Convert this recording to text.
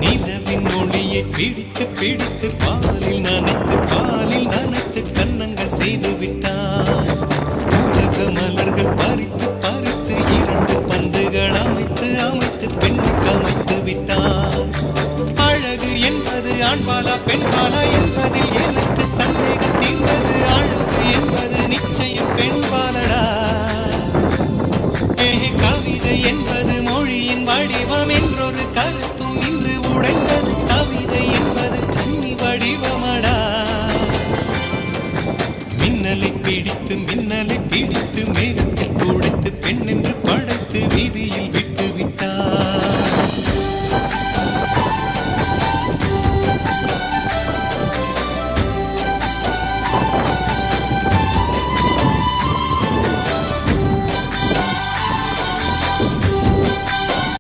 நிலவின் ஒளியை பிடித்து பிடித்து பாலில் நனைத்து கன்னங்கள் செய்து விட்டார். உலக மலர்கள் பறித்து பறித்து 2 பந்துகள் அமைத்து அமைத்து பெண்ணை சமைத்து விட்டார். அழகு என்பது ஆண்பாலா பெண்பாலா என்பதில் எனக்கு சந்தேகம் தீர்ந்தது. அழகு என்பது நிச்சயம் பெண்பாலடா. கவிதை என்பது மொழியின் வடிவம் என்றொரு கருத்தும் இன்று உடைந்தது. கவிதை என்பது கன்னி வடிவமடா. மின்னலை பிடித்து மேக